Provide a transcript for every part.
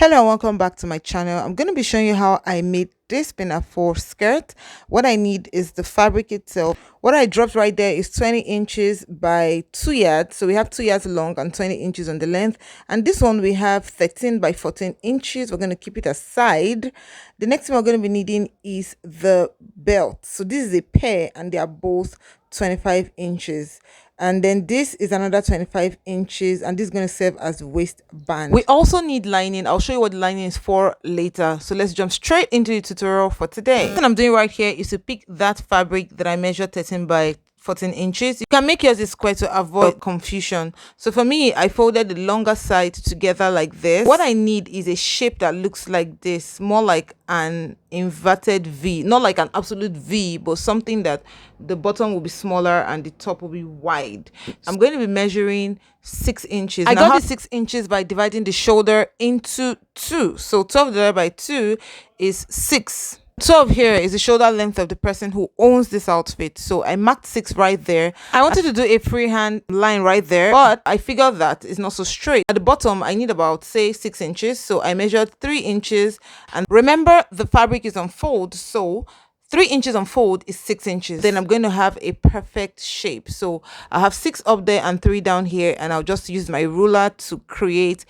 Hello and welcome back to my channel. I'm going to be showing you how I made this Pinafore skirt. What I need is the fabric itself. What I dropped right there is 20 inches by 2 yards. So we have 2 yards long and 20 inches on the length. And this one we have 13 by 14 inches. We're going to keep it aside. The next thing we're going to be needing is the belt. So this is a pair and they are both 25 inches, and then this is another 25 inches, and this is going to serve as waistband. We also need lining. I'll show you what the lining is for later, so let's jump straight into the tutorial for today. What I'm doing right here is to pick that fabric that I measured 13 by 14 inches. You can make yours a square to avoid confusion. So for me, I folded the longer side together like this. What I need is a shape that looks like this, more like an inverted V, not like an absolute V, but something that the bottom will be smaller and the top will be wide. I'm going to be measuring 6 inches. I got the 6 inches by dividing the shoulder into 2. So 12 divided by 2 is 6. 12 here is the shoulder length of the person who owns this outfit. So I marked 6 right there. I wanted to do a freehand line right there, but I figured that it's not so straight. At the bottom, I need about, say, 6 inches. So I measured 3 inches. And remember, the fabric is on fold. So 3 inches on fold is 6 inches. Then I'm going to have a perfect shape. So I have 6 up there and 3 down here. And I'll just use my ruler to create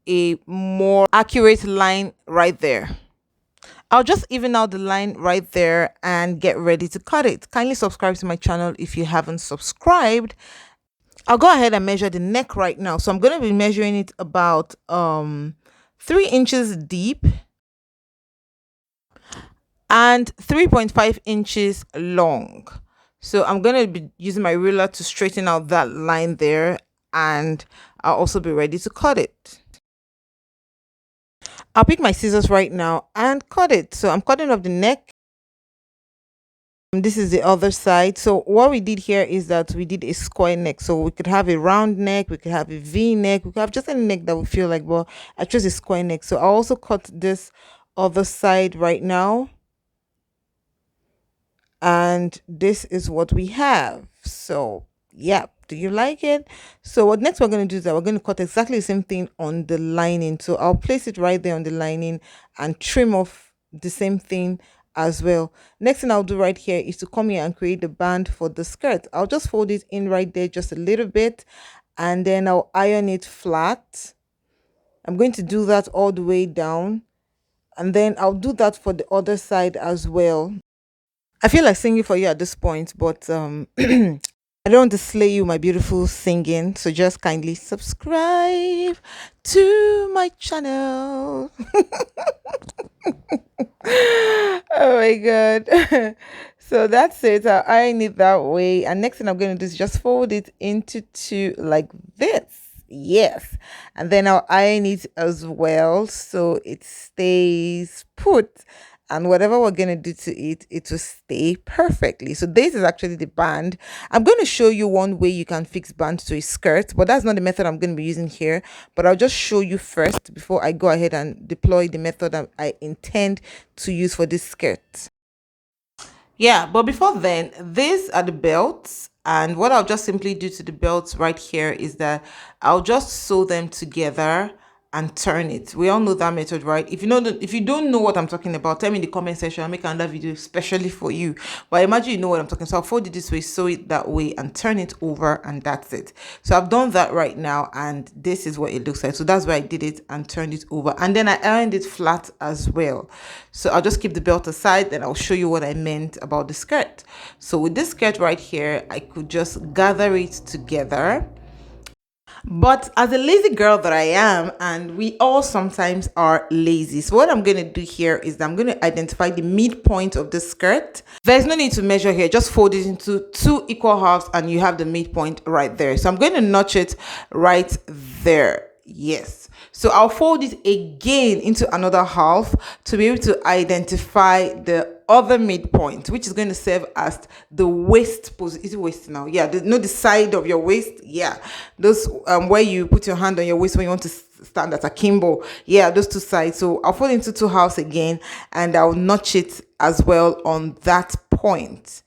a more accurate line right there. I'll just even out the line right there and get ready to cut it. Kindly subscribe to my channel if you haven't subscribed. I'll go ahead and measure the neck right now. So I'm going to be measuring it about 3 inches deep and 3.5 inches long. So I'm going to be using my ruler to straighten out that line there, and I'll also be ready to cut it. I'll pick my scissors right now and cut it. So I'm cutting off the neck. This is the other side. So what we did here is that we did a square neck. So we could have a round neck, we could have a V neck, we could have just any neck that we feel like, but I chose a square neck. So I also cut this other side right now. And this is what we have. So yeah, do you like it? So what next we're going to do is that we're going to cut exactly the same thing on the lining. So I'll place it right there on the lining and trim off the same thing as well. Next thing I'll do right here is to come here and create the band for the skirt. I'll just fold it in right there just a little bit, and then I'll iron it flat. I'm going to do that all the way down, and then I'll do that for the other side as well. I feel like singing for you at this point, but I don't want to slay you, my beautiful singing. So just kindly subscribe to my channel. Oh my god. So that's it. I'll iron it that way. And next thing I'm going to do is just fold it into 2 like this. Yes. And then I'll iron it as well so it stays put. And whatever we're going to do to it, it will stay perfectly. So this is actually the band. I'm going to show you one way you can fix band to a skirt, but that's not the method I'm going to be using here. But I'll just show you first before I go ahead and deploy the method that I intend to use for this skirt. Yeah, but before then, these are the belts. And what I'll just simply do to the belts right here is that I'll just sew them together and turn it. We all know that method, right? If you don't know what I'm talking about, tell me in the comment section. I'll make another video especially for you. But I imagine you know what I'm talking. So I'll fold it this way, sew it that way, and turn it over, and that's it. So I've done that right now, and this is what it looks like. So that's why I did it and turned it over, and then I ironed it flat as well. So I'll just keep the belt aside, then I'll show you what I meant about the skirt. So with this skirt right here, I could just gather it together. But as a lazy girl that I am, and we all sometimes are lazy, so what I'm going to do here is that I'm going to identify the midpoint of the skirt. There's no need to measure here, just fold it into 2 equal halves and you have the midpoint right there. So I'm going to notch it right there. Yes, so I'll fold it again into another half to be able to identify the other midpoint, which is going to serve as the waist position. Is it waist now? Yeah, the side of your waist. Yeah, those where you put your hand on your waist when you want to stand at akimbo. Yeah, those 2 sides. So I'll fold into 2 halves again, and I'll notch it as well on that point.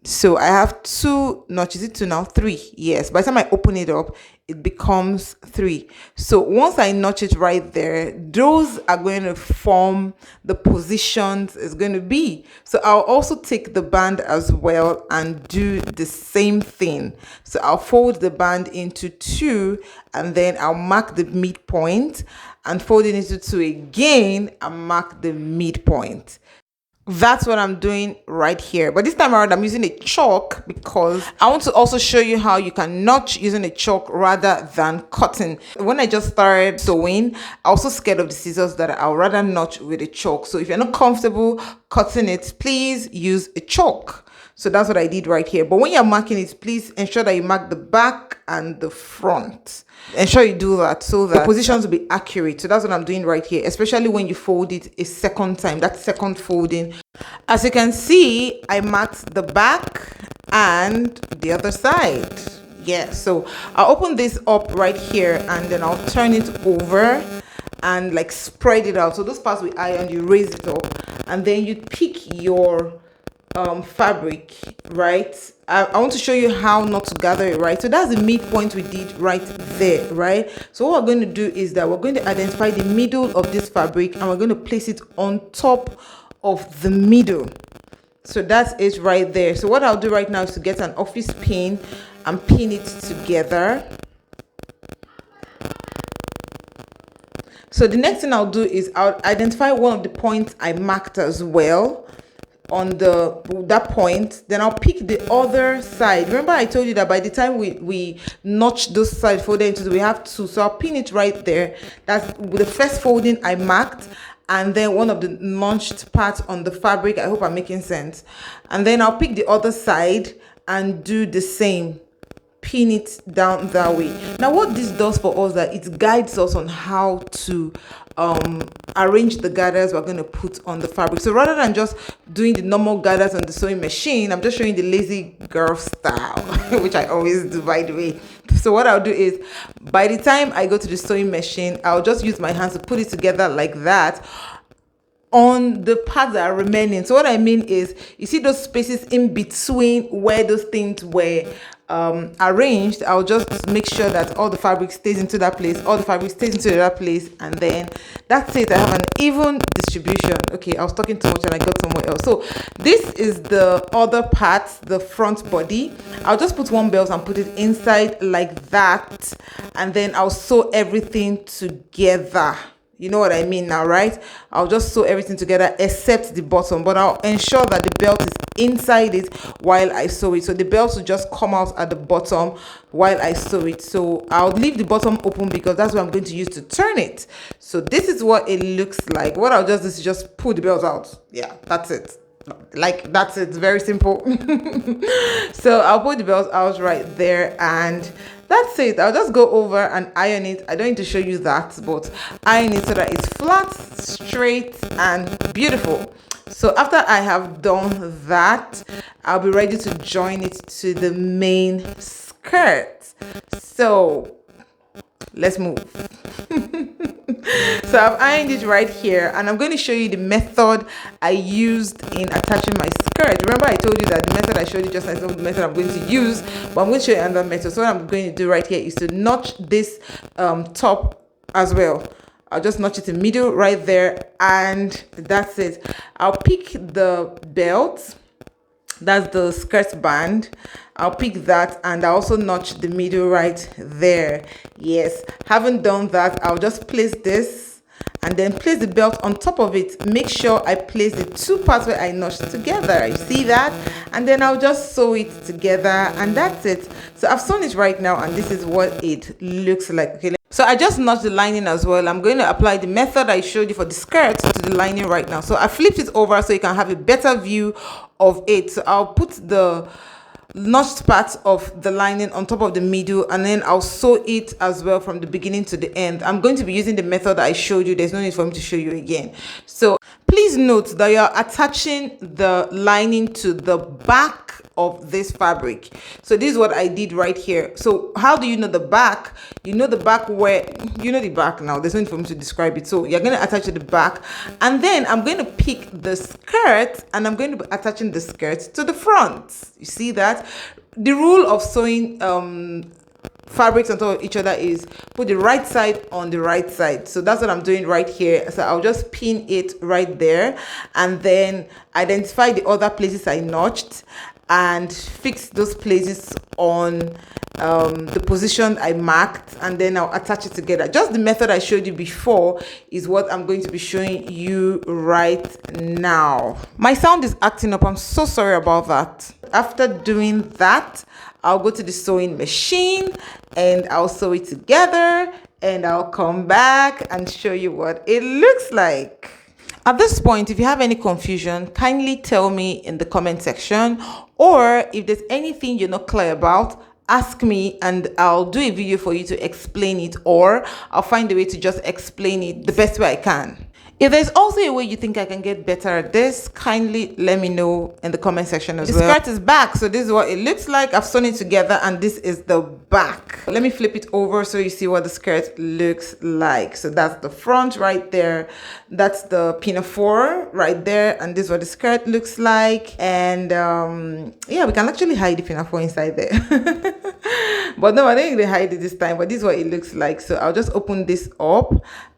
So I have 2 notches, it 2 now, 3. Yes, by the time I open it up, it becomes 3. So once I notch it right there, those are going to form the positions it's going to be. So I'll also take the band as well and do the same thing. So I'll fold the band into 2, and then I'll mark the midpoint, and fold it into 2 again and mark the midpoint. That's what I'm doing right here. But this time around, I'm using a chalk because I want to also show you how you can notch using a chalk rather than cutting. When I just started sewing, I was also scared of the scissors that I'll rather notch with a chalk. So if you're not comfortable cutting it, please use a chalk. So that's what I did right here. But when you're marking it, please ensure that you mark the back and the front. Ensure you do that so that the positions will be accurate. So that's what I'm doing right here, especially when you fold it a second time, that second folding. As you can see, I marked the back and the other side. Yeah, so I'll open this up right here, and then I'll turn it over and like spread it out. So those parts we iron, you raise it up, and then you pick your fabric, right? I want to show you how not to gather it, right? So that's the midpoint we did right there, right? So what we're going to do is that we're going to identify the middle of this fabric, and we're going to place it on top of the middle. So that's it right there. So what I'll do right now is to get an office pin and pin it together. So the next thing I'll do is I'll identify one of the points I marked as well on that point. Then I'll pick the other side. Remember I told you that by the time we notch those side folded into, we have 2. So I'll pin it right there. That's the first folding I marked, and then one of the notched parts on the fabric. I hope I'm making sense. And then I'll pick the other side and do the same. Pin it down that way. Now what this does for us, that it guides us on how to arrange the gathers we're going to put on the fabric. So rather than just doing the normal gathers on the sewing machine, I'm just showing the lazy girl style, which I always do, by the way. So what I'll do is, by the time I go to the sewing machine, I'll just use my hands to put it together like that on the parts that are remaining. So what I mean is, you see those spaces in between where those things were arranged, I'll just make sure that all the fabric stays into that place, all the fabric stays into that place, and then that's it. I have an even distribution. Okay, I was talking too much and I got somewhere else. So this is the other part, the front body. I'll just put one belt and put it inside like that, and then I'll sew everything together. You know what I mean now, right? I'll just sew everything together except the bottom, but I'll ensure that the belt is inside it while I sew it. So the belt will just come out at the bottom while I sew it. So I'll leave the bottom open because that's what I'm going to use to turn it. So this is what it looks like. What I'll just do is just pull the belt out. Yeah, that's it. Like, that's it. It's very simple. So I'll put the belt out right there, and that's it. I'll just go over and iron it. I don't need to show you that, but iron it so that it's flat, straight, and beautiful. So after I have done that, I'll be ready to join it to the main skirt. So let's move. So I've ironed it right here, and I'm going to show you the method I used in attaching my skirt. Remember I told you that the method I showed you just now is not the method I'm going to use, but I'm going to show you another method. So what I'm going to do right here is to notch this top as well. I'll just notch it in the middle right there, and that's it. I'll pick the belt, that's the skirt band. I'll pick that, and I also notch the middle right there. Yes, having done that, I'll just place this and then place the belt on top of it. Make sure I place the 2 parts where I notched together. You see that? And then I'll just sew it together, and that's it. So I've sewn it right now, and this is what it looks like. Okay, so I just notched the lining as well. I'm going to apply the method I showed you for the skirt to the lining right now. So I flipped it over so you can have a better view of it. So I'll put the notched part of the lining on top of the middle, and then I'll sew it as well from the beginning to the end. I'm going to be using the method I showed you. There's no need for me to show you again. So please note that you're attaching the lining to the back of this fabric. So this is what I did right here. So how do you know the back? You know the back where you know the back now. There's no need for me to describe it. So you're going to attach to the back, and then I'm going to pick the skirt, and I'm going to be attaching the skirt to the front. You see that? The rule of sewing fabrics on top of each other is put the right side on the right side. So that's what I'm doing right here. So I'll just pin it right there and then identify the other places I notched and fix those places on the position I marked, and then I'll attach it together. Just the method I showed you before is what I'm going to be showing you right now. My sound is acting up. I'm so sorry about that. After doing that, I'll go to the sewing machine and I'll sew it together, and I'll come back and show you what it looks like. At this point, if you have any confusion, kindly tell me in the comment section, or if there's anything you're not clear about, ask me and I'll do a video for you to explain it, or I'll find a way to just explain it the best way I can. If there's also a way you think I can get better at this, kindly let me know in the comment section as well. The skirt is back, so this is what it looks like. I've sewn it together and this is the back. Let me flip it over so you see what the skirt looks like. So that's the front right there. That's the pinafore right there, and this is what the skirt looks like. And yeah, we can actually hide the pinafore inside there. But no, I didn't really hide it this time, but this is what it looks like. So I'll just open this up,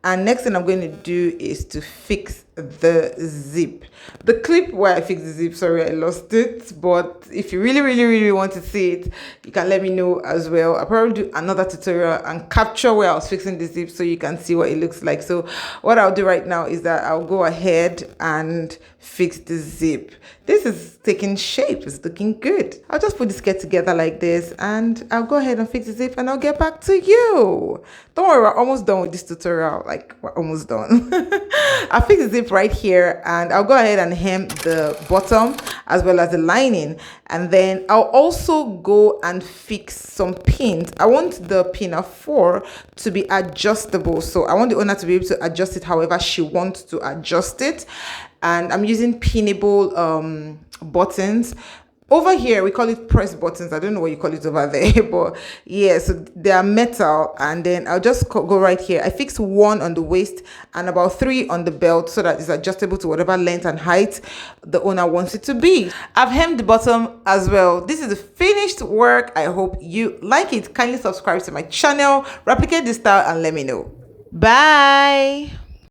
and next thing I'm going to do is to fix the zip. The clip where I fixed the zip, sorry I lost it, but if you really want to see it, you can let me know as well. I'll probably do another tutorial and capture where I was fixing the zip so you can see what it looks like. So what I'll do right now is that I'll go ahead and fix the zip. This is taking shape, it's looking good. I'll just put the skirt together like this, and I'll go ahead and fix the zip and I'll get back to you. Don't worry, we're almost done with this tutorial. Like, we're almost done. I'll fix the zip right here, and I'll go ahead and hem the bottom as well as the lining, and then I'll also go and fix some pins. I want the pinafore to be adjustable, so I want the owner to be able to adjust it however she wants to adjust it, and I'm using pinnable buttons. Over here we call it press buttons. I don't know what you call it over there, but yeah, so they are metal. And then I'll just go right here. I fixed one on the waist and about 3 on the belt so that it's adjustable to whatever length and height the owner wants it to be. I've hemmed the bottom as well. This is the finished work. I hope you like it. Kindly subscribe to my channel, replicate this style, and let me know. Bye.